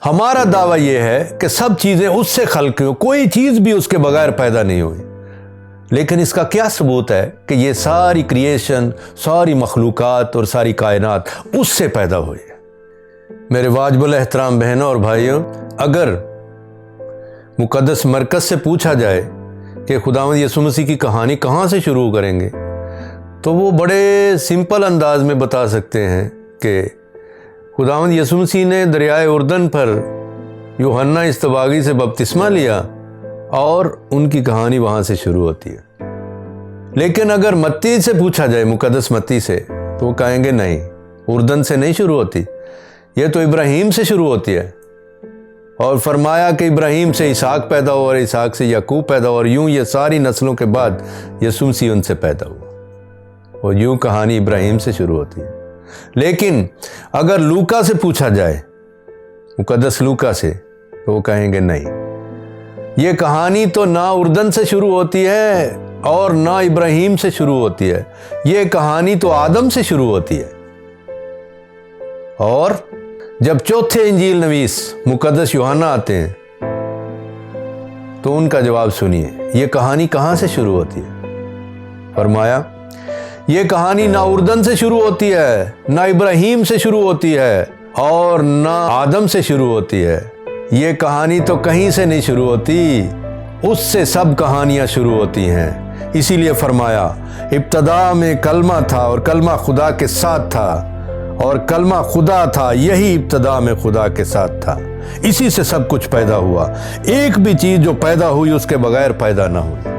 हमारा दावा यह है कि सब चीज़ें उससे खल्क हुई, कोई चीज़ भी उसके बगैर पैदा नहीं हुई। लेकिन इसका क्या सबूत है कि ये सारी क्रिएशन, सारी मखलूक़ात और सारी कायनात उससे पैदा हुई है। मेरे वाजिबुल एहतराम बहनों और भाइयों, अगर मुक़द्दस मरकज़ से पूछा जाए कि खुदावंद यीशु मसीह की कहानी कहाँ से शुरू करेंगे, तो वो बड़े सिंपल अंदाज में बता सकते हैं कि खुदावंद यीशु मसीह ने दरियाए उर्दन पर यूहन्ना इस्तबागी से बपतिस्मा लिया और उनकी कहानी वहाँ से शुरू होती है। लेकिन अगर मत्ती से पूछा जाए, मुक़द्दस मत्ती से, तो वो कहेंगे नहीं, उर्दन से नहीं शुरू होती, ये तो इब्राहीम से शुरू होती है। और फरमाया कि इब्राहीम से इसहाक पैदा हुआ और इसहाक से याकूब पैदा हुआ और यूं ये सारी नस्लों के बाद यीशु मसीह उनसे पैदा हुआ। और यूं कहानी इब्राहीम से शुरू होती है। लेकिन अगर लूका से पूछा जाए, मुक़द्दस लूका से, तो वो कहेंगे नहीं, ये कहानी तो ना उर्दन से शुरू होती है और ना इब्राहीम से शुरू होती है, ये कहानी तो आदम से शुरू होती है। और जब चौथे इंजील नवीस मुक़द्दस यूहन्ना आते हैं तो उनका जवाब सुनिए, ये कहानी कहाँ से शुरू होती है। फरमाया, ये कहानी ना उर्दन से शुरू होती है, ना इब्राहीम से शुरू होती है और ना आदम से शुरू होती है। ये कहानी तो कहीं से नहीं शुरू होती, उससे सब कहानियां शुरू होती हैं। इसीलिए फरमाया, इब्तदा में कलमा था और कलमा खुदा के साथ था और कलमा खुदा था, यही इब्तदा में खुदा के साथ था। इसी से सब कुछ पैदा हुआ, एक भी चीज जो पैदा हुई उसके बगैर पैदा ना हुई।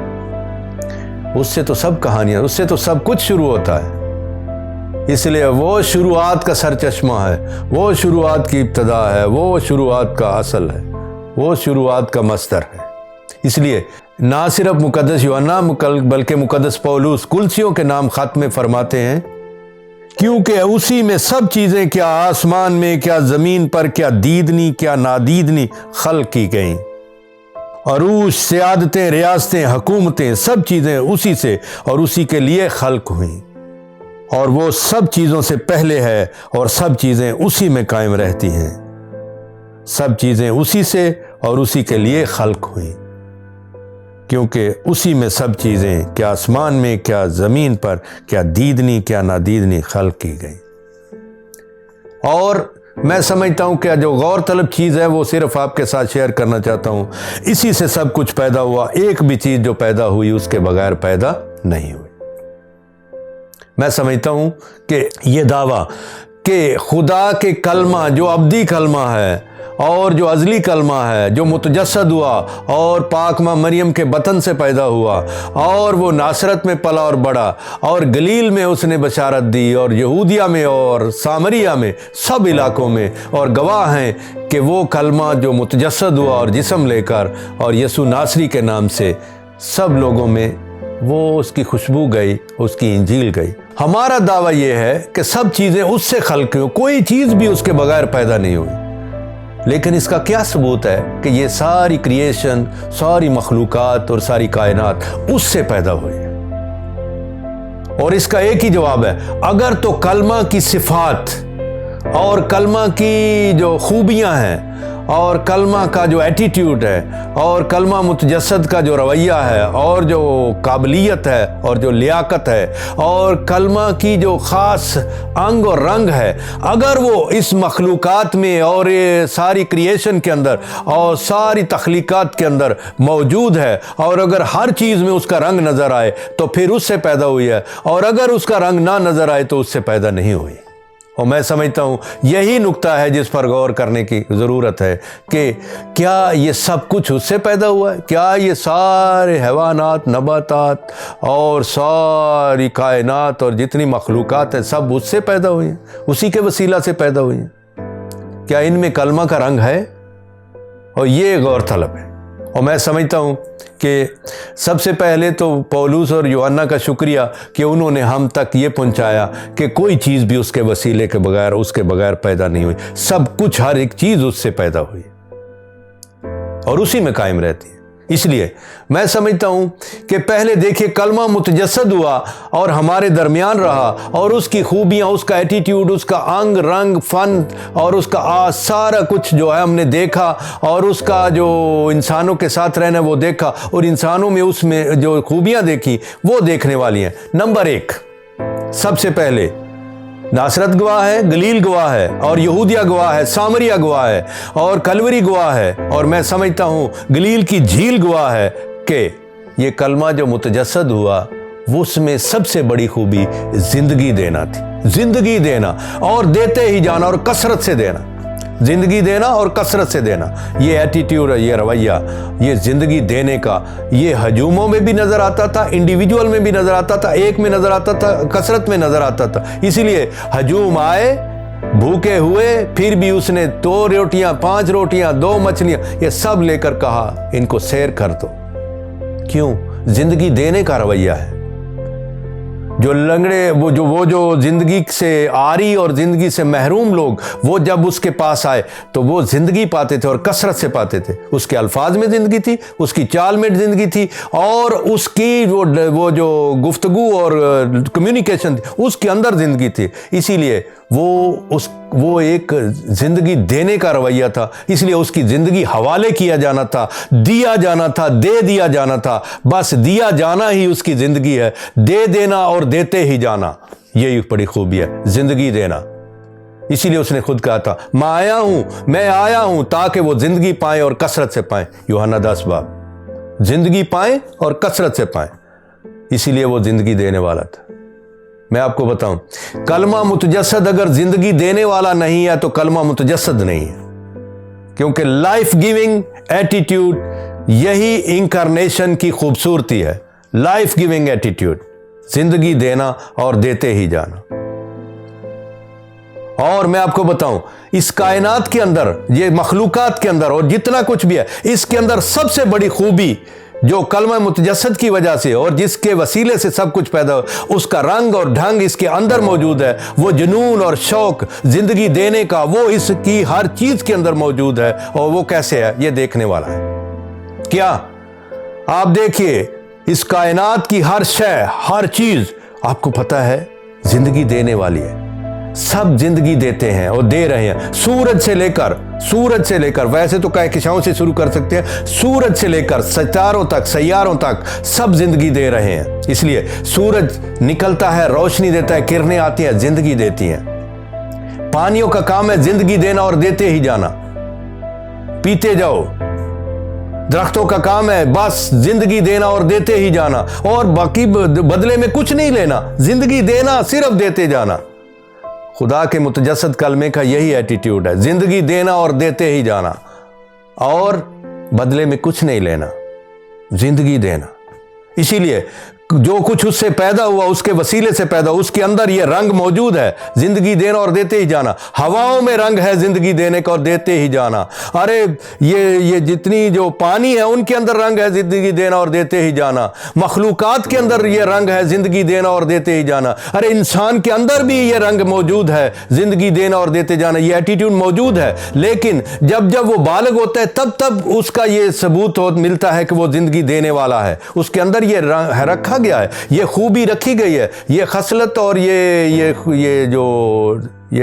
उससे तो सब कहानियां, उससे तो सब कुछ शुरू होता है। इसलिए वो शुरुआत का सरचश्मा है, वो शुरुआत की इब्तदा है, वो शुरुआत का असल है, वो शुरुआत का मस्तर है। इसलिए ना सिर्फ मुक़द्दस यूहन्ना बल्कि मुक़द्दस पौलुस कुलसियों के नाम खत में फरमाते हैं, क्योंकि उसी में सब चीज़ें, क्या आसमान में, क्या ज़मीन पर, क्या दीदनी क्या नादीदनी, खल्क की गईं। अरूश, सियादतें, रियासतें, हुकूमतें, सब चीज़ें उसी से और उसी के लिए खल्क हुई। और वो सब चीज़ों से पहले है और सब चीज़ें उसी में कायम रहती हैं। सब चीज़ें उसी से और उसी के लिए खल्क हुई, क्योंकि उसी में सब चीज़ें, क्या आसमान में, क्या ज़मीन पर, क्या दीदनी क्या नादीदनी, खल्क की गई। और मैं समझता हूँ कि जो गौर तलब चीज़ है वो सिर्फ आपके साथ शेयर करना चाहता हूँ। इसी से सब कुछ पैदा हुआ, एक भी चीज़ जो पैदा हुई उसके बगैर पैदा नहीं हुई। मैं समझता हूँ कि ये दावा कि खुदा के कलमा, जो अब्दी कलमा है और जो अज़ली कलमा है, जो मुतजस्सद हुआ और पाक माँ मरियम के बतन से पैदा हुआ और वो नासरत में पला और बड़ा और गलील में उसने बशारत दी और यहूदिया में और सामरिया में, सब इलाकों में, और गवाह हैं कि वो कलमा जो मुतजस्सद हुआ और जिस्म लेकर और यसु नासरी के नाम से सब लोगों में वो उसकी खुशबू गई, उसकी इंजील गई। हमारा दावा यह है कि सब चीज़ें उससे खल्क हुई, कोई चीज़ भी उसके बगैर पैदा नहीं हुई। लेकिन इसका क्या सबूत है कि ये सारी क्रिएशन, सारी मखलूक़ात और सारी कायनात उससे पैदा हुई है। और इसका एक ही जवाब है, अगर तो कलमा की सिफात और कलमा की जो खूबियां हैं और कलमा का जो एटीट्यूड है और कलमा मुतजस्सद का जो रवैया है और जो काबिलियत है और जो लियाकत है और कलमा की जो ख़ास अंग और रंग है, अगर वो इस मखलूक़ात में और ये सारी क्रिएशन के अंदर और सारी तख्लीक़ात के अंदर मौजूद है और अगर हर चीज़ में उसका रंग नज़र आए तो फिर उससे पैदा हुई है, और अगर उसका रंग ना नज़र आए तो उससे पैदा नहीं हुई। और मैं समझता हूँ यही नुक्ता है जिस पर गौर करने की ज़रूरत है कि क्या ये सब कुछ उससे पैदा हुआ है? क्या ये सारे हैवानात, नबातात और सारी कायनात और जितनी मखलूक़ात हैं सब उससे पैदा हुई हैं, उसी के वसीला से पैदा हुई हैं? क्या इनमें कलमा का रंग है? और ये गौर तलब है। और मैं समझता हूँ कि सबसे पहले तो पौलुस और यूहन्ना का शुक्रिया कि उन्होंने हम तक ये पहुँचाया कि कोई चीज़ भी उसके वसीले के बगैर, उसके बगैर पैदा नहीं हुई। सब कुछ, हर एक चीज़ उससे पैदा हुई और उसी में कायम रहती है। इसलिए मैं समझता हूं कि पहले देखिए कलमा मुतजस्सद हुआ और हमारे दरमियान रहा, और उसकी खूबियां, उसका एटीट्यूड, उसका अंग रंग फन और उसका सारा कुछ जो है हमने देखा, और उसका जो इंसानों के साथ रहना वो देखा, और इंसानों में उसमें जो खूबियां देखी वो देखने वाली हैं। नंबर 1, सबसे पहले नासरत गवाह है, गलील गवाह है, और यहूदिया गवाह है, सामरिया गवाह है, और कलवरी गवाह है, और मैं समझता हूं गलील की झील गवाह है कि ये कलमा जो मुतजस्सद हुआ वो उसमें सबसे बड़ी खूबी जिंदगी देना थी। जिंदगी देना और देते ही जाना और कसरत से देना, जिंदगी देना और कसरत से देना, ये एटीट्यूड, ये रवैया, ये जिंदगी देने का, ये हजूमों में भी नजर आता था, इंडिविजुअल में भी नजर आता था, एक में नजर आता था, कसरत में नजर आता था। इसीलिए हजूम आए, भूखे हुए, फिर भी उसने 2 रोटियां, 5 रोटियां, 2 मछलियां, ये सब लेकर कहा इनको सैर कर दो। क्यों? जिंदगी देने का रवैया है। जो लंगड़े, वो जो जिंदगी से आरी और जिंदगी से महरूम लोग, वो जब उसके पास आए तो वो जिंदगी पाते थे और कसरत से पाते थे। उसके अल्फाज में जिंदगी थी, उसकी चाल में जिंदगी थी, और उसकी वो जो गुफ्तगू और कम्युनिकेशन थी उसके अंदर जिंदगी थी। इसीलिए वो एक जिंदगी देने का रवैया था। इसलिए उसकी जिंदगी हवाले किया जाना था, दिया जाना था, दे दिया जाना था। बस दिया जाना ही उसकी जिंदगी है, दे देना और देते ही जाना, यही बड़ी खूबी है, जिंदगी देना। इसीलिए उसने खुद कहा था, मैं आया हूं ताकि वो जिंदगी पाएं और कसरत से पाएं। यूहन्ना 10 बाब, जिंदगी पाएं और कसरत से पाएं। इसीलिए वो जिंदगी देने वाला था। मैं आपको बताऊं, कलमा मुतजस्सद अगर जिंदगी देने वाला नहीं है तो कलमा मुतजस्सद नहीं है, क्योंकि लाइफ गिविंग एटीट्यूड यही इंकारनेशन की खूबसूरती है। लाइफ गिविंग एटीट्यूड, जिंदगी देना और देते ही जाना। और मैं आपको बताऊं, इस कायनात के अंदर, ये मखलूकात के अंदर और जितना कुछ भी है, इसके अंदर सबसे बड़ी खूबी जो कलमा मुतजस्सद की वजह से और जिसके वसीले से सब कुछ पैदा हो, उसका रंग और ढंग इसके अंदर मौजूद है। वो जुनून और शौक जिंदगी देने का, वो इसकी हर चीज के अंदर मौजूद है। और वो कैसे है, ये देखने वाला है। क्या? आप देखिए, इस कायनात की हर शय, हर चीज आपको पता है जिंदगी देने वाली है। सब जिंदगी देते हैं और दे रहे हैं। सूरज से लेकर वैसे तो कहकशाओं से शुरू कर सकते हैं, सूरज से लेकर सितारों तक, सैयारों तक सब जिंदगी दे रहे हैं। इसलिए सूरज निकलता है, रोशनी देता है, किरणें आती हैं, जिंदगी देती हैं। पानियों का काम है जिंदगी देना और देते ही जाना, पीते जाओ। दरख्तों का काम है बस जिंदगी देना और देते ही जाना, और बाकी बदले में कुछ नहीं लेना, जिंदगी देना, सिर्फ देते जाना। खुदा के मुतजस्सद कलमे का यही एटीट्यूड है, जिंदगी देना और देते ही जाना, और बदले में कुछ नहीं लेना, जिंदगी देना। इसीलिए जो कुछ उससे पैदा हुआ, उसके वसीले से पैदा, उसके अंदर ये रंग मौजूद है, जिंदगी देना और देते ही जाना। हवाओं में रंग है जिंदगी देने का और देते ही जाना। अरे ये जितनी जो पानी है उनके अंदर रंग है जिंदगी देना और देते ही जाना। मखलूकात के अंदर ये रंग है जिंदगी देना और देते ही जाना। अरे इंसान के अंदर भी ये रंग मौजूद है, जिंदगी देना और देते जाना, ये एटीट्यूड मौजूद है। लेकिन जब वो बालिग होता है तब उसका ये सबूत मिलता है कि वो जिंदगी देने वाला है। उसके अंदर ये रखा गया है, ये खूबी रखी गई है, ये खसलत और ये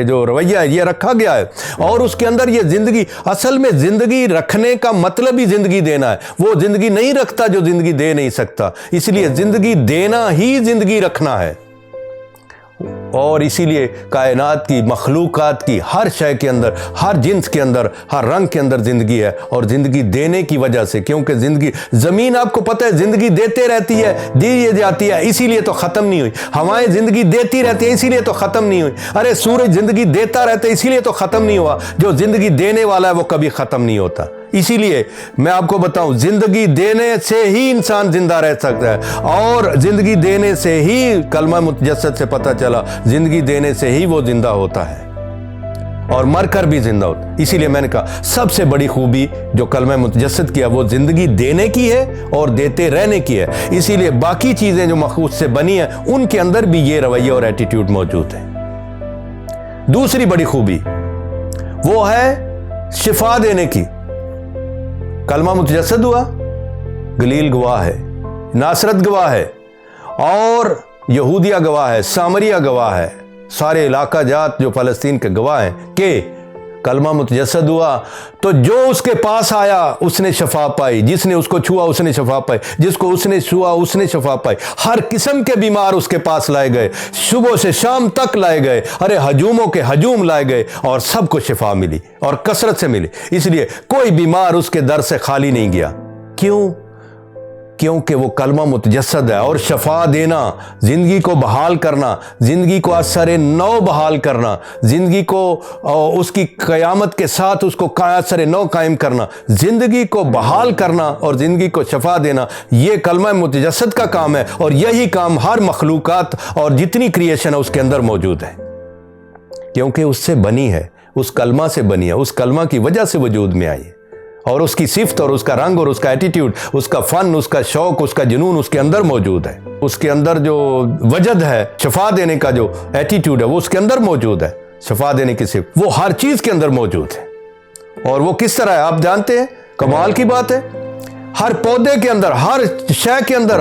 जो रवैया है ये रखा गया है। और उसके अंदर ये जिंदगी, असल में जिंदगी रखने का मतलब ही जिंदगी देना है। वो जिंदगी नहीं रखता जो जिंदगी दे नहीं सकता। इसलिए जिंदगी देना ही जिंदगी रखना है। और इसीलिए कायनात की, मखलूकात की हर शय के अंदर, हर जिन्स के अंदर, हर रंग के अंदर जिंदगी है। और जिंदगी देने की वजह से, क्योंकि जिंदगी, जमीन आपको पता है जिंदगी देते रहती है, दी जाती है, इसीलिए तो खत्म नहीं हुई। हवाएं जिंदगी देती रहती है, इसीलिए तो खत्म नहीं हुई। अरे सूरज जिंदगी देता रहता है, इसीलिए तो खत्म नहीं हुआ। जो जिंदगी देने वाला है वो कभी खत्म नहीं होता। इसीलिए मैं आपको बताऊं, जिंदगी देने से ही इंसान जिंदा रह सकता है, और जिंदगी देने से ही कलमा मुतजस्सद से पता चला, जिंदगी देने से ही वो जिंदा होता है और मरकर भी जिंदा होता। इसीलिए मैंने कहा सबसे बड़ी खूबी जो कलमा मुतजस्सद किया वो जिंदगी देने की है और देते रहने की है। इसीलिए बाकी चीजें जो मखलूक से बनी है उनके अंदर भी ये रवैया और एटीट्यूड मौजूद है। दूसरी बड़ी खूबी वो है शिफा देने की। कलमा मुतजस्सद हुआ, गलील गवाह है, नासरत गवाह है, और यहूदिया गवाह है, सामरिया गवाह है, सारे इलाका जात जो फ़लस्तीन के गवाह हैं कि कलमा मुतजस्सद हुआ तो जो उसके पास आया उसने शफा पाई, जिसने उसको छुआ उसने शफा पाई, जिसको उसने छुआ उसने शफा पाई। हर किस्म के बीमार उसके पास लाए गए, सुबह से शाम तक लाए गए, अरे हजूमों के हजूम लाए गए और सबको शफा मिली और कसरत से मिली। इसलिए कोई बीमार उसके दर से खाली नहीं गया। क्यों? क्योंकि वो कलमा मुतजस्सद है। और शफा देना, ज़िंदगी को बहाल करना, ज़िंदगी को असर नौ बहाल करना, ज़िंदगी को उसकी क़यामत के साथ उसको असर नौ कायम करना, ज़िंदगी को बहाल करना और ज़िंदगी को शफा देना, ये कलमा मुतजस्सद का काम है। और यही काम हर मखलूक़ात और जितनी क्रिएशन है उसके अंदर मौजूद है, क्योंकि उससे बनी है, उस कलमा से बनी है, उस कलमा की वजह से वजूद में आई है। और उसकी सिफ्त और उसका रंग और उसका एटीट्यूड, उसका फ़न, उसका शौक़, उसका जुनून उसके अंदर मौजूद है। उसके अंदर जो वजद है, शफा देने का जो एटीट्यूड है वो उसके अंदर मौजूद है। शफा देने की सिफ्त वो हर चीज़ के अंदर मौजूद है। और वो किस तरह है आप जानते हैं, कमाल की बात है। हर पौधे के अंदर, हर शय के अंदर,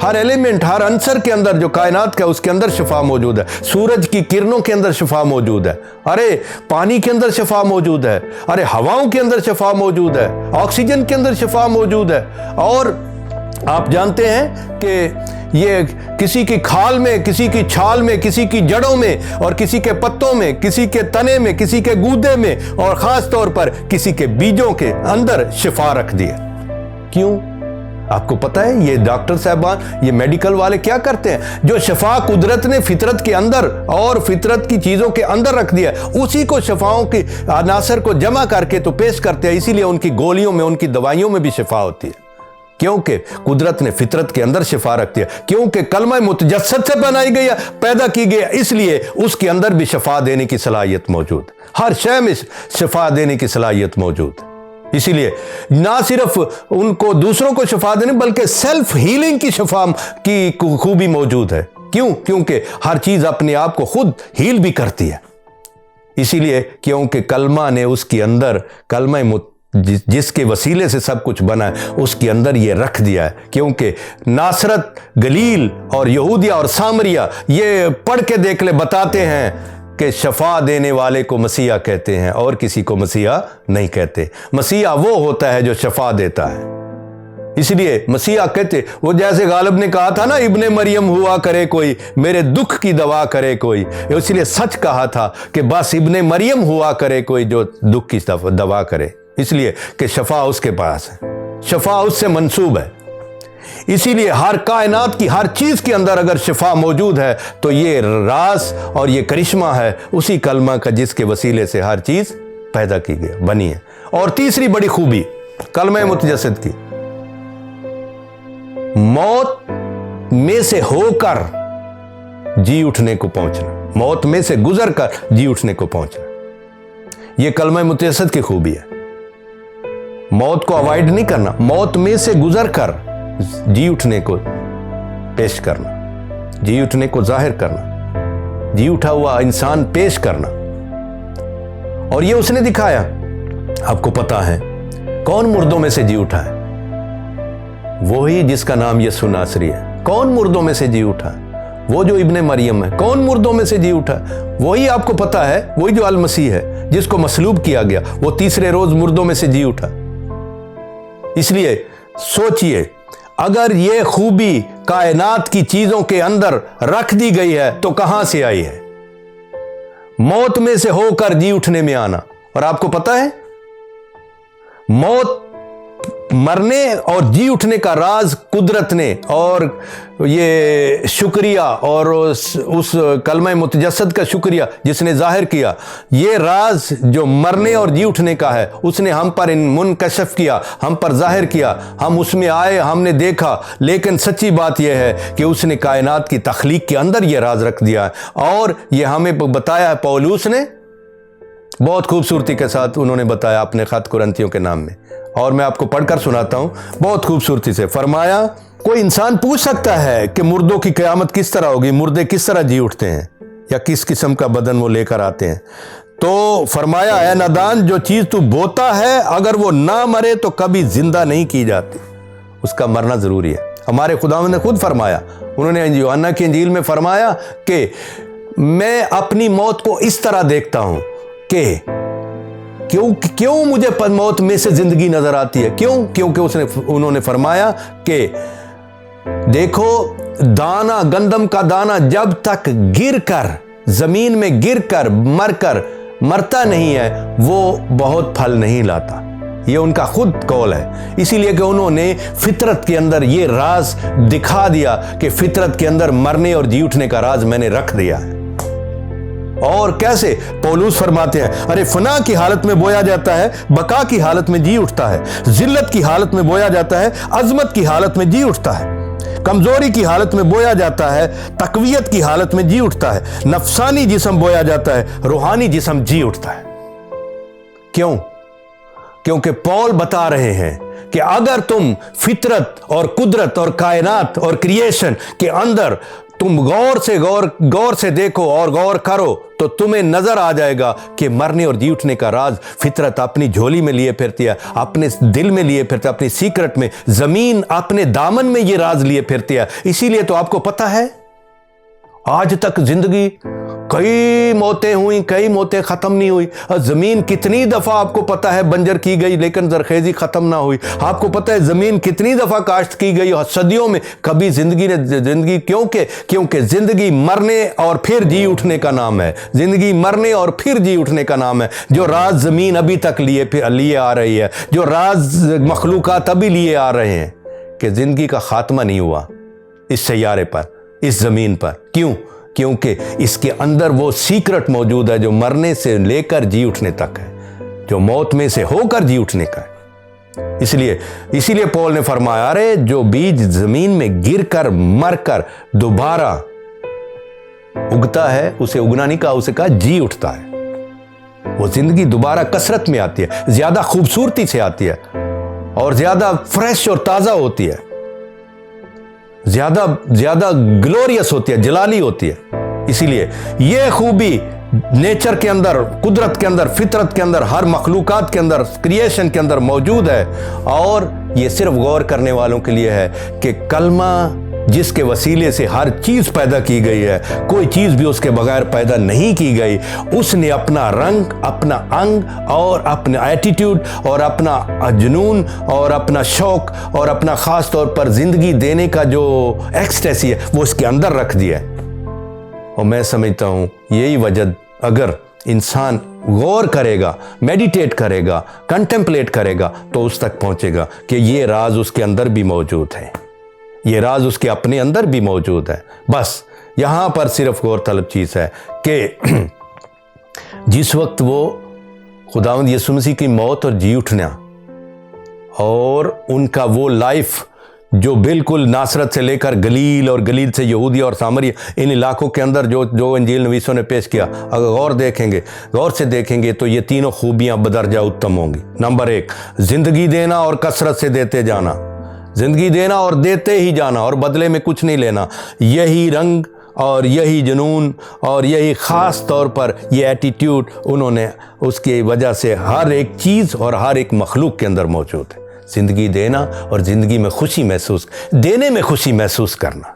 हर एलिमेंट, हर अंसर के अंदर जो कायनात का उसके अंदर शफा मौजूद है। सूरज की किरणों के अंदर शफा मौजूद है, अरे पानी के अंदर शफा मौजूद है, अरे हवाओं के अंदर शफा मौजूद है, ऑक्सीजन के अंदर शफा मौजूद है। और आप जानते हैं कि ये किसी की खाल में, किसी की छाल में, किसी की जड़ों में और किसी के पत्तों में, किसी के तने में, किसी के गूदे में और ख़ास तौर पर किसी के बीजों के अंदर शिफा रख दी है। क्यों? आपको पता है ये डॉक्टर साहबान, ये मेडिकल वाले क्या करते हैं? जो शफा कुदरत ने फितरत के अंदर और फितरत की चीज़ों के अंदर रख दिया, उसी को शफाओं के अनासर को जमा करके तो पेश करते हैं। इसीलिए उनकी गोलियों में, उनकी दवाइयों में भी शफा होती है, क्योंकि कुदरत ने फितरत के अंदर शफा रख दिया, क्योंकि कलमा मुतजस्सद से बनाई गई है, पैदा की गई, इसलिए उसके अंदर भी शफा देने की सलाहियत मौजूद, हर शय में शफा देने की सलाहियत मौजूद। इसीलिए ना सिर्फ उनको दूसरों को शफा देने बल्कि सेल्फ हीलिंग की शफा की खूबी मौजूद है। क्यों? क्योंकि हर चीज़ अपने आप को खुद हील भी करती है। इसीलिए क्योंकि कलमा ने उसके अंदर, कलमा जिसके वसीले से सब कुछ बना है उसके अंदर ये रख दिया है। क्योंकि नासरत, गलील और यहूदिया और सामरिया, ये पढ़ के देख ले, बताते हैं कि शफा देने वाले को मसीहा कहते हैं और किसी को मसीहा नहीं कहते। मसीहा वो होता है जो शफा देता है। इसलिए मसीहा कहते, वो जैसे गालिब ने कहा था ना, इब्ने मरियम हुआ करे कोई, मेरे दुख की दवा करे कोई। इसलिए सच कहा था कि बस इब्ने मरियम हुआ करे कोई जो दुख की दवा करे, इसलिए कि शफा उसके पास है, शफा उससे मंसूब है। इसीलिए हर कायनात की हर चीज़ के अंदर अगर शिफा मौजूद है तो ये राज और ये करिश्मा है उसी कलमा का, जिसके वसीले से हर चीज़ पैदा की गई, बनी है। और तीसरी बड़ी खूबी कलमा मुतजस्सिद की, मौत में से होकर जी उठने को पहुंचना, मौत में से गुजर कर जी उठने को पहुंचना, यह कलमा मुतजस्सिद की खूबी है। मौत को अवॉइड नहीं करना, मौत में से गुजर कर जी उठने को पेश करना, जी उठने को जाहिर करना, जी उठा हुआ इंसान पेश करना। और ये उसने दिखाया। आपको पता है कौन मुर्दों में से जी उठा है? वही जिसका नाम यीशु नासरी है। कौन मुर्दों में से जी उठा? वो जो इब्ने मरियम है। कौन मुर्दों में से जी उठा? वही आपको पता है, वही जो अल मसीह है, जिसको मसलूब किया गया, वो तीसरे रोज मुर्दों में से जी उठा। इसलिए सोचिए, अगर ये खूबी कायनात की चीजों के अंदर रख दी गई है तो कहां से आई है? मौत में से होकर जी उठने में आना। और आपको पता है मौत, मरने और जी उठने का राज कुदरत ने, और ये शुक्रिया और उस कलमा मुतजस्सिद का शुक्रिया जिसने जाहिर किया, ये राज जो मरने और जी उठने का है उसने हम पर मुनकशफ किया, हम पर जाहिर किया, हम उसमें आए, हमने देखा। लेकिन सच्ची बात यह है कि उसने कायनात की तख्लीक के अंदर यह राज रख दिया है और यह हमें बताया है। पौलुस ने बहुत खूबसूरती के साथ उन्होंने बताया अपने खत कुरंतियों के नाम में, और मैं आपको पढ़कर सुनाता हूं बहुत खूबसूरती से। फरमाया, कोई इंसान पूछ सकता है कि मुर्दों की क़यामत किस तरह होगी, मुर्दे किस तरह जी उठते हैं या किस किस्म का बदन वो लेकर आते हैं? तो फरमाया, ऐ नादान, जो चीज़ तू बोता है अगर वो ना मरे तो कभी जिंदा नहीं की जाती, उसका मरना ज़रूरी है। हमारे खुदावंद ने खुद फरमाया, उन्होंने यूहन्ना की इंजील में फरमाया कि मैं अपनी मौत को इस तरह देखता हूं कि क्यों मुझे मौत में से जिंदगी नजर आती है, क्योंकि उन्होंने फरमाया कि देखो, दाना, गंदम का दाना जब तक गिरकर जमीन में गिरकर मरता नहीं है, वो बहुत फल नहीं लाता। ये उनका खुद कौल है। इसीलिए कि उन्होंने फितरत के अंदर ये राज दिखा दिया कि फितरत के अंदर मरने और जी उठने का राज मैंने रख दिया है। और कैसे पौलुस फरमाते हैं, अरे फना की हालत में बोया जाता है, बका की हालत में जी उठता है, जिल्लत की हालत में बोया जाता है, अजमत की हालत में जी उठता है, कमजोरी की हालत में बोया जाता है, तकवियत की हालत में जी उठता है, नफसानी जिस्म बोया जाता है, रूहानी जिस्म जी उठता है। क्यों? क्योंकि पौल बता रहे हैं कि अगर तुम फितरत और कुदरत और कायनात और क्रिएशन के अंदर तुम गौर से देखो और गौर करो, तो तुम्हें नजर आ जाएगा कि मरने और जी उठने का राज फितरत अपनी झोली में लिए फिरती है, अपने दिल में लिए फिरती है, अपनी सीक्रेट में, जमीन अपने दामन में ये राज लिए फिरती है। इसीलिए तो आपको पता है आज तक जिंदगी कई मौतें खत्म नहीं हुई। जमीन कितनी दफा आपको पता है बंजर की गई लेकिन जरखेजी खत्म ना हुई। आपको पता है जमीन कितनी दफा काश्त की गई सदियों में, कभी जिंदगी क्योंकि जिंदगी मरने और फिर जी उठने का नाम है। जिंदगी मरने और फिर जी उठने का नाम है। जो राज जमीन अभी तक लिए आ रही है, जो राज मखलूकात अभी लिए आ रहे हैं, कि जिंदगी का खात्मा नहीं हुआ इस सैयारे पर, इस जमीन पर। क्योंकि इसके अंदर वो सीक्रेट मौजूद है जो मरने से लेकर जी उठने तक है, जो मौत में से होकर जी उठने का है। इसीलिए पौल ने फरमाया, अरे जो बीज जमीन में गिरकर मरकर दोबारा उगता है, उसे उगना नहीं कहा, उसे कहा जी उठता है। वो जिंदगी दोबारा कसरत में आती है, ज्यादा खूबसूरती से आती है और ज्यादा फ्रेश और ताजा होती है, ज्यादा ग्लोरियस होती है, जलाली होती है। इसीलिए ये खूबी नेचर के अंदर, कुदरत के अंदर, फितरत के अंदर, हर मखलूकात के अंदर, क्रिएशन के अंदर मौजूद है। और ये सिर्फ गौर करने वालों के लिए है कि कलमा जिसके वसीले से हर चीज पैदा की गई है, कोई चीज भी उसके बगैर पैदा नहीं की गई। उसने अपना रंग, अपना अंग और अपना एटीट्यूड और अपना जुनून और अपना शौक और अपना खास तौर पर जिंदगी देने का जो एक्सटेसी है वो उसके अंदर रख दिया है। और मैं समझता हूं यही वजह, अगर इंसान गौर करेगा, मेडिटेट करेगा, कंटेम्पलेट करेगा, तो उस तक पहुंचेगा कि ये राज उसके अंदर भी मौजूद है, ये राज उसके अपने अंदर भी मौजूद है। बस यहां पर सिर्फ गौर तलब चीज है कि जिस वक्त वो खुदावंद यीशु मसीह की मौत और जी उठना और उनका वो लाइफ जो बिल्कुल नासरत से लेकर गलील और गलील से यहूदिया और सामरिया, इन इलाकों के अंदर जो इंजील नवीसों ने पेश किया, अगर गौर से देखेंगे तो ये तीनों खूबियां बदरजा उत्तम होंगी। नंबर 1, जिंदगी देना और कसरत से देते जाना, जिंदगी देना और देते ही जाना और बदले में कुछ नहीं लेना। यही रंग और यही जुनून और यही ख़ास तौर पर ये एटीट्यूड उन्होंने, उसकी वजह से हर एक चीज़ और हर एक मखलूक के अंदर मौजूद है। ज़िंदगी देना और ज़िंदगी में खुशी महसूस, देने में खुशी महसूस करना।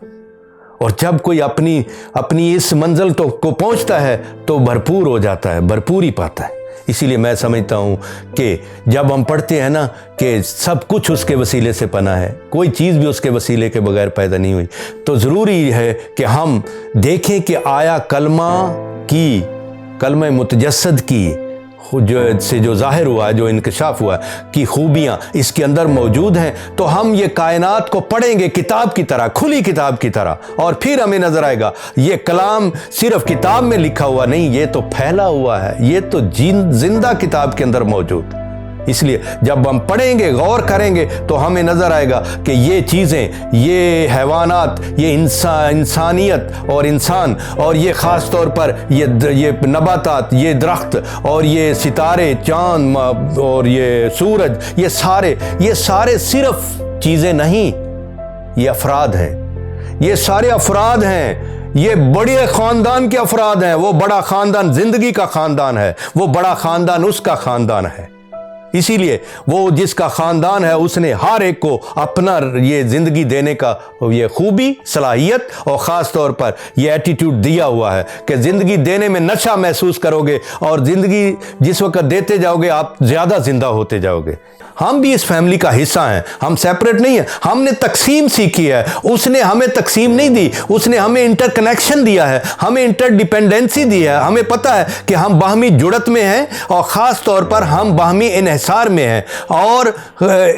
और जब कोई अपनी इस मंजिल को पहुंचता है तो भरपूर हो जाता है, भरपूरी पाता है। इसीलिए मैं समझता हूँ कि जब हम पढ़ते हैं ना कि सब कुछ उसके वसीले से पना है, कोई चीज़ भी उसके वसीले के बगैर पैदा नहीं हुई, तो ज़रूरी है कि हम देखें कि आया कलमा मुतजस्सद की जो ज़ाहिर हुआ, जो इंकशाफ हुआ कि खूबियाँ इसके अंदर मौजूद हैं, तो हम ये कायनात को पढ़ेंगे किताब की तरह, खुली किताब की तरह, और फिर हमें नजर आएगा ये कलाम सिर्फ किताब में लिखा हुआ नहीं, ये तो फैला हुआ है, ये तो जिंदा किताब के अंदर मौजूद। इसलिए जब हम पढ़ेंगे, गौर करेंगे, तो हमें नजर आएगा कि ये चीज़ें, ये हैवानात, ये इंसानियत और इंसान, और ये ख़ास तौर पर ये नबातात, ये दरख्त और ये सितारे, चाँद और ये सूरज, ये सारे सिर्फ चीज़ें नहीं, ये अफराद हैं। ये सारे अफराद हैं, ये बड़े ख़ानदान के अफराद हैं। वो बड़ा ख़ानदान ज़िंदगी का ख़ानदान है, वो बड़ा ख़ानदान उसका ख़ानदान है। इसीलिए वो जिसका खानदान है उसने हर एक को अपना ये जिंदगी देने का ये खूबी, सलाहियत और ख़ास तौर पर ये एटीट्यूड दिया हुआ है कि ज़िंदगी देने में नशा महसूस करोगे और ज़िंदगी जिस वक्त देते जाओगे आप ज़्यादा ज़िंदा होते जाओगे। हम भी इस फैमिली का हिस्सा हैं, हम सेपरेट नहीं हैं। हमने तकसीम सीखी है, उसने हमें तकसीम नहीं दी, उसने हमें इंटरकनेक्शन दिया है, हमें इंटरडिपेंडेंसी दी है। हमें पता है कि हम बाहमी जुड़त में हैं और ख़ास तौर पर हम बाहमी इन्हिसार में हैं। और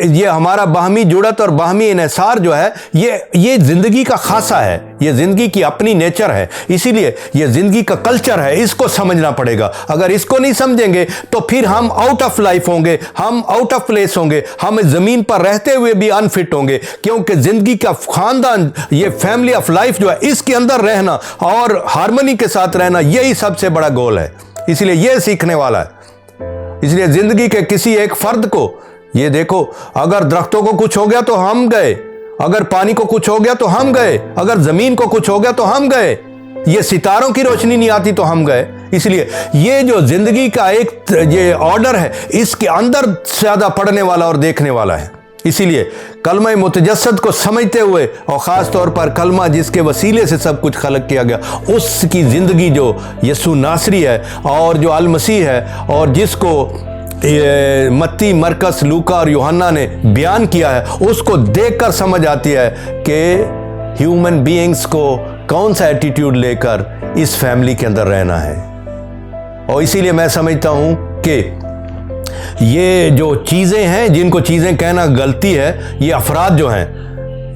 ये हमारा बाहमी जुड़त और बाहमी इन्हिसार जो है ये ज़िंदगी का खासा है, ये ज़िंदगी की अपनी नेचर है। इसीलिए ये ज़िंदगी का कल्चर है, इसको समझना पड़ेगा। अगर इसको नहीं समझेंगे तो फिर हम आउट ऑफ लाइफ होंगे, हम आउट ऑफ प्लेस होंगे, हम ज़मीन पर रहते हुए भी अनफिट होंगे। क्योंकि ज़िंदगी का खानदान, ये फैमिली ऑफ लाइफ जो है, इसके अंदर रहना और हार्मनी के साथ रहना, यही सबसे बड़ा गोल है। इसलिए ये सीखने वाला है। इसलिए ज़िंदगी के किसी एक फर्द को ये देखो, अगर दरख्तों को कुछ हो गया तो हम गए, अगर पानी को कुछ हो गया तो हम गए, अगर ज़मीन को कुछ हो गया तो हम गए, ये सितारों की रोशनी नहीं आती तो हम गए। इसलिए ये जो ज़िंदगी का एक ये ऑर्डर है, इसके अंदर ज़्यादा पढ़ने वाला और देखने वाला है। इसीलिए कलमा मुतजस्सद को समझते हुए और ख़ास तौर पर कलमा जिसके वसीले से सब कुछ खलक किया गया, उसकी ज़िंदगी जो यसू नासरी है और जो अल मसीह है और जिसको मत्ती, मरकस, लूका और यूहन्ना ने बयान किया है, उसको देखकर समझ आती है कि ह्यूमन बीइंग्स को कौन सा एटीट्यूड लेकर इस फैमिली के अंदर रहना है। और इसीलिए मैं समझता हूं कि ये जो चीज़ें हैं, जिनको चीज़ें कहना गलती है, ये अफराद जो हैं,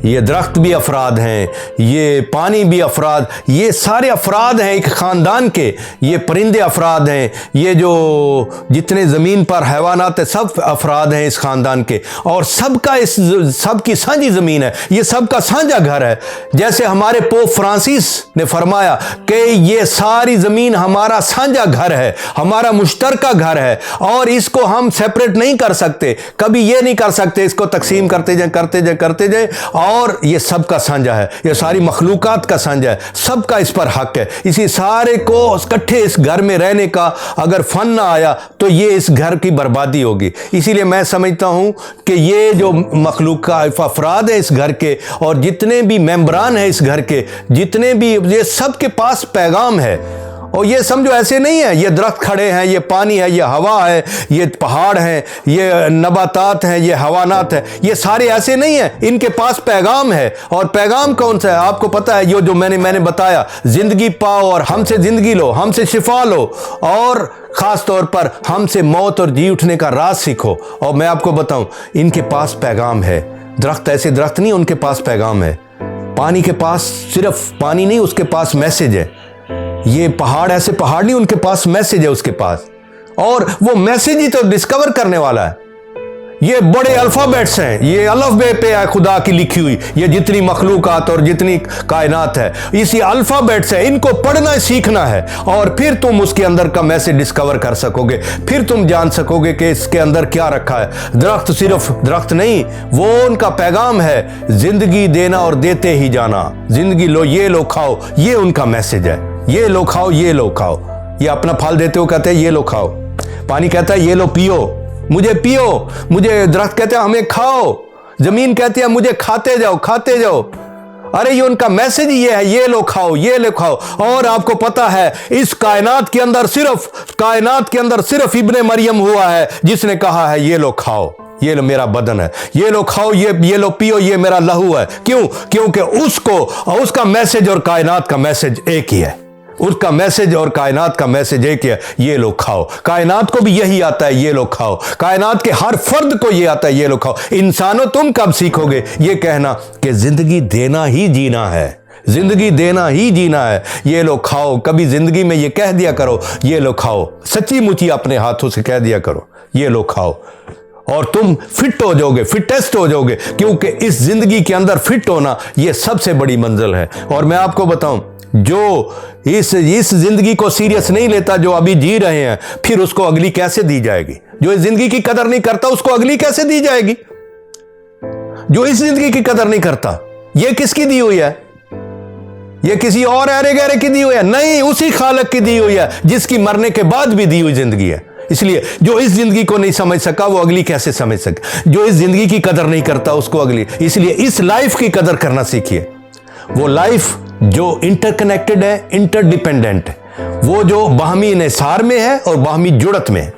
ये दरख्त भी अफराद हैं, ये पानी भी अफराद, ये सारे अफराद हैं एक ख़ानदान के। ये परिंदे अफराद हैं, ये जो जितने ज़मीन पर हैवानात हैं सब अफराद हैं इस ख़ानदान के। और सबका इस सबकी साझी ज़मीन है, ये सबका साझा घर है। जैसे हमारे पोप फ्रांसिस ने फरमाया कि ये सारी ज़मीन हमारा साझा घर है, हमारा मुश्तरका घर है और इसको हम सेपरेट नहीं कर सकते, कभी ये नहीं कर सकते इसको तकसीम करते जाए और ये सबका साझा है, ये सारी मखलूकात का साझा है, सबका इस पर हक है। इसी सारे को इकट्ठे इस घर में रहने का अगर फन ना आया तो ये इस घर की बर्बादी होगी। इसीलिए मैं समझता हूं कि ये जो मखलूकात अफराद है इस घर के और जितने भी मेंबरान हैं इस घर के, जितने भी, ये सबके पास पैगाम है। और ये समझो ऐसे नहीं है ये दरख्त खड़े हैं, ये पानी है, ये हवा है, ये पहाड़ हैं, ये नबातात हैं, ये हवानात हैं, ये सारे ऐसे नहीं हैं। इनके पास पैगाम है। और पैगाम कौन सा है आपको पता है? ये जो मैंने बताया, जिंदगी पाओ और हमसे जिंदगी लो, हमसे शिफा लो और ख़ास तौर पर हमसे मौत और जी उठने का राज सीखो। और मैं आपको बताऊं, इनके पास पैगाम है। दरख्त ऐसे दरख्त नहीं, उनके पास पैगाम है। पानी के पास सिर्फ पानी नहीं, उसके पास मैसेज है। ये पहाड़ ऐसे पहाड़ नहीं, उनके पास मैसेज है उसके पास, और वो मैसेज ही तो डिस्कवर करने वाला है। ये बड़े अल्फ़ाबेट्स हैं, ये अलफ़बे पे है खुदा की लिखी हुई, ये जितनी मखलूकात और जितनी कायनात है, इसी अल्फ़ाबेट्स है, इनको पढ़ना सीखना है और फिर तुम उसके अंदर का मैसेज डिस्कवर कर सकोगे। फिर तुम जान सकोगे कि इसके अंदर क्या रखा है। दरख्त सिर्फ दरख्त नहीं, वो उनका पैगाम है, जिंदगी देना और देते ही जाना। जिंदगी लो, ये लो खाओ, ये उनका मैसेज है। ये लो खाओ, ये लो खाओ। ये अपना फल देते हो कहते हैं ये लो खाओ। पानी कहता है ये लो पियो, मुझे पियो। मुझे दरख्त कहते हैं हमें खाओ। जमीन कहती है मुझे खाते जाओ, खाते जाओ। अरे ये उनका मैसेज ये है, ये लो खाओ, ये लो खाओ। और आपको पता है इस कायनात के अंदर सिर्फ इब्ने मरियम हुआ है जिसने कहा है ये लो खाओ, ये लो मेरा बदन है, ये लो खाओ, ये लो पियो, ये मेरा लहू है। क्यों? क्योंकि उसका मैसेज और कायनात का मैसेज एक ही है। उसका मैसेज और कायनात का मैसेज एक है, ये लो खाओ। कायनात को भी यही आता है, ये लो खाओ। कायनात के हर फर्द को ये आता है, ये लो खाओ। इंसानों, तुम कब सीखोगे ये कहना कि जिंदगी देना ही जीना है, जिंदगी देना ही जीना है, ये लो खाओ। कभी जिंदगी में ये कह दिया करो, ये लो खाओ। सच्ची मुची अपने हाथों से कह दिया करो, ये लो खाओ, और तुम फिट हो जाओगे, फिटेस्ट हो जाओगे। क्योंकि इस जिंदगी के अंदर फिट होना ये सबसे बड़ी मंजिल है। और मैं आपको बताऊं, जो इस जिंदगी को सीरियस नहीं लेता, जो अभी जी रहे हैं, फिर उसको अगली कैसे दी जाएगी? जो इस जिंदगी की कदर नहीं करता उसको अगली कैसे दी जाएगी? जो इस जिंदगी की कदर नहीं करता, ये किसकी दी हुई है? ये किसी और अरे गहरे की दी हुई है? नहीं, उसी खालक की दी हुई है जिसकी मरने के बाद भी दी हुई जिंदगी है। इसलिए जो इस जिंदगी को नहीं समझ सका वो अगली कैसे समझ सके, जो इस जिंदगी की कदर नहीं करता उसको अगली। इसलिए इस लाइफ की कदर करना सीखिए, वो लाइफ जो इंटरकनेक्टेड है, इंटरडिपेंडेंट है, वो जो बाहमी इन्हिसार में है और बाहमी जुड़त में है,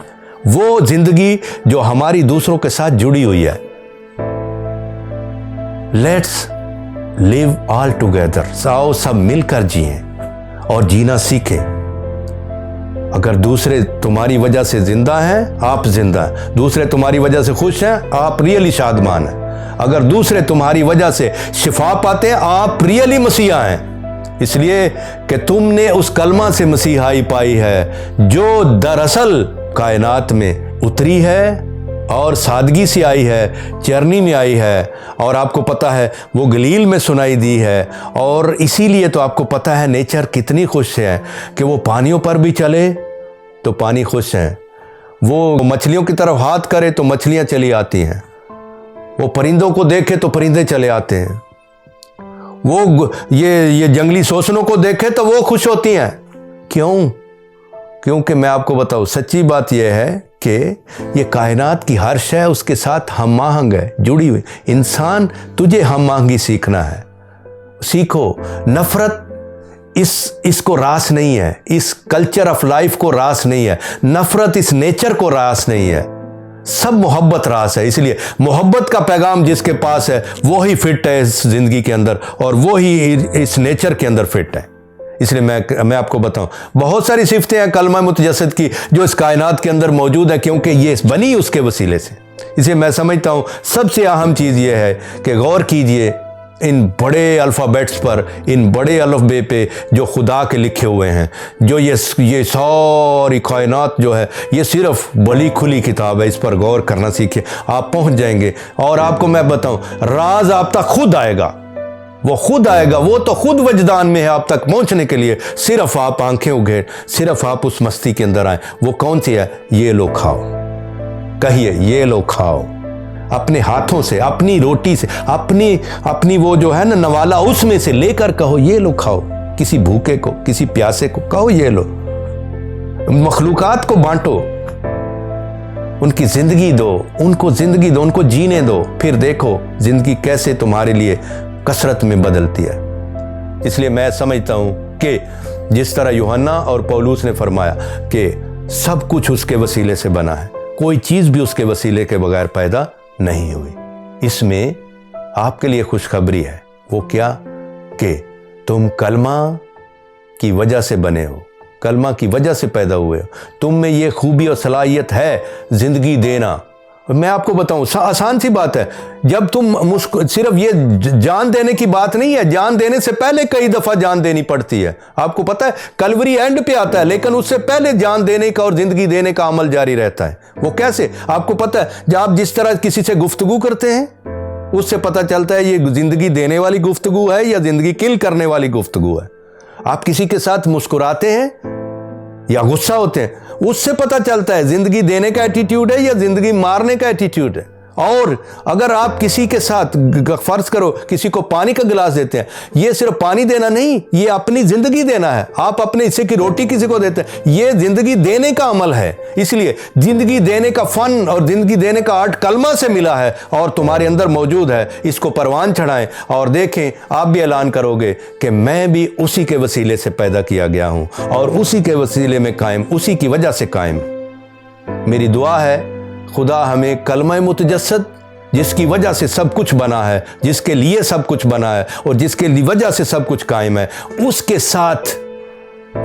वो जिंदगी जो हमारी दूसरों के साथ जुड़ी हुई है। लेट्स लिव ऑल टुगेदर, आओ सब मिलकर जिए और जीना सीखें। अगर दूसरे तुम्हारी वजह से जिंदा हैं, आप जिंदा हैं। दूसरे तुम्हारी वजह से खुश हैं, आप रियली शादमान हैं। अगर दूसरे तुम्हारी वजह से शिफा पाते हैं, आप रियली मसीहा हैं। इसलिए कि तुमने उस कलमा से मसीहाई पाई है जो दरअसल कायनात में उतरी है और सादगी से आई है, चरनी में आई है, और आपको पता है वो गलील में सुनाई दी है। और इसीलिए तो आपको पता है नेचर कितनी खुश है कि वो पानियों पर भी चले तो पानी खुश हैं, वो मछलियों की तरफ हाथ करे तो मछलियां चली आती हैं, वो परिंदों को देखे तो परिंदे चले आते हैं, वो ये जंगली शोषणों को देखे तो वो खुश होती हैं। क्यों? क्योंकि मैं आपको बताऊं, सच्ची बात यह है कि ये कायनात की हर शय उसके साथ हम आहंग है, जुड़ी हुई। इंसान तुझे हम आहंगी सीखना है, सीखो। नफरत इसको रास नहीं है, इस कल्चर ऑफ लाइफ को रास नहीं है, नफरत इस नेचर को रास नहीं है, सब मोहब्बत रास है। इसलिए मोहब्बत का पैगाम जिसके पास है वो ही फिट है इस जिंदगी के अंदर, और वो ही इस नेचर के अंदर फिट है। इसलिए मैं आपको बताऊं, बहुत सारी सिफतें हैं कलमा मुतजस्सद की जो इस कायनात के अंदर मौजूद है, क्योंकि ये बनी उसके वसीले से। इसलिए मैं समझता हूं सबसे अहम चीज़ ये है कि गौर कीजिए इन बड़े अल्फ़ाबेट्स पर, इन बड़े अलफ़बे पे जो खुदा के लिखे हुए हैं, जो ये सारी कायनात जो है ये सिर्फ बली खुली किताब है। इस पर गौर करना सीखिए, आप पहुंच जाएंगे। और आपको मैं बताऊं, राज आप तक खुद आएगा, वो खुद आएगा, वो तो खुद वजदान में है। आप तक पहुंचने के लिए सिर्फ आप आंखें उघेड़, सिर्फ आप उस मस्ती के अंदर आए। वो कौन सी है? ये लो खाओ, कहिए ये लो खाओ, अपने हाथों से, अपनी रोटी से, अपनी वो जो है ना नवाला, उसमें से लेकर कहो ये लो खाओ। किसी भूखे को, किसी प्यासे को कहो ये लो। मखलूकात को बांटो, उनकी जिंदगी दो, उनको जिंदगी दो, उनको जीने दो, फिर देखो जिंदगी कैसे तुम्हारे लिए कसरत में बदलती है। इसलिए मैं समझता हूं कि जिस तरह यूहन्ना और पौलुस ने फरमाया कि सब कुछ उसके वसीले से बना है, कोई चीज भी उसके वसीले के बगैर पैदा नहीं हुई। इसमें आपके लिए खुशखबरी है। वो क्या? कि तुम कलमा की वजह से बने हो, कलमा की वजह से पैदा हुए हो। तुम में ये खूबी और सलाहियत है जिंदगी देना। मैं आपको बताऊं, आसान सी बात है। जब तुम सिर्फ ये जान देने की बात नहीं है, जान देने से पहले कई दफा जान देनी पड़ती है। आपको पता है कलवरी एंड पे आता है, लेकिन उससे पहले जान देने का और जिंदगी देने का अमल जारी रहता है। वो कैसे? आपको पता है, जब आप जिस तरह किसी से गुफ्तगू करते हैं उससे पता चलता है ये जिंदगी देने वाली गुफ्तगू है या जिंदगी किल करने वाली गुफ्तगू है। आप किसी के साथ मुस्कुराते हैं या गुस्सा होते हैं, उससे पता चलता है जिंदगी देने का एटीट्यूड है या जिंदगी मारने का एटीट्यूड है। और अगर आप किसी के साथ, फर्ज करो किसी को पानी का गिलास देते हैं, ये सिर्फ पानी देना नहीं, ये अपनी जिंदगी देना है। आप अपने हिस्से की रोटी किसी को देते हैं, ये जिंदगी देने का अमल है। इसलिए जिंदगी देने का फन और जिंदगी देने का आर्ट कलमा से मिला है और तुम्हारे अंदर मौजूद है। इसको परवान चढ़ाएं और देखें, आप भी ऐलान करोगे कि मैं भी उसी के वसीले से पैदा किया गया हूं और उसी के वसीले में कायम, उसी की वजह से कायम। मेरी दुआ है खुदा हमें कलमा मुतजस्सद, जिसकी वजह से सब कुछ बना है, जिसके लिए सब कुछ बना है और जिसके वजह से सब कुछ कायम है, उसके साथ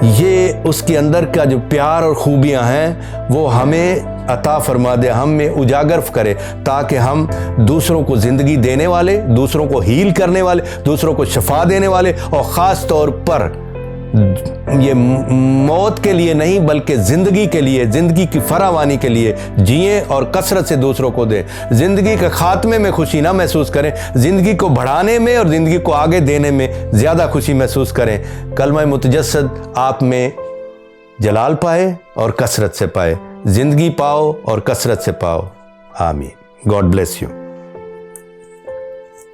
ये उसके अंदर का जो प्यार और खूबियां हैं वो हमें अता फरमा दे, हम में उजागर करे, ताकि हम दूसरों को जिंदगी देने वाले, दूसरों को हील करने वाले, दूसरों को शफा देने वाले और ख़ास तौर पर ये मौत के लिए नहीं बल्कि ज़िंदगी के लिए, ज़िंदगी की फरावानी के लिए जिए और कसरत से दूसरों को दें। ज़िंदगी के खात्मे में खुशी ना महसूस करें, ज़िंदगी को बढ़ाने में और ज़िंदगी को आगे देने में ज़्यादा खुशी महसूस करें। कलमा मुतजस्सद आप में जलाल पाए और कसरत से पाए, ज़िंदगी पाओ और कसरत से पाओ। आमीन। God bless you.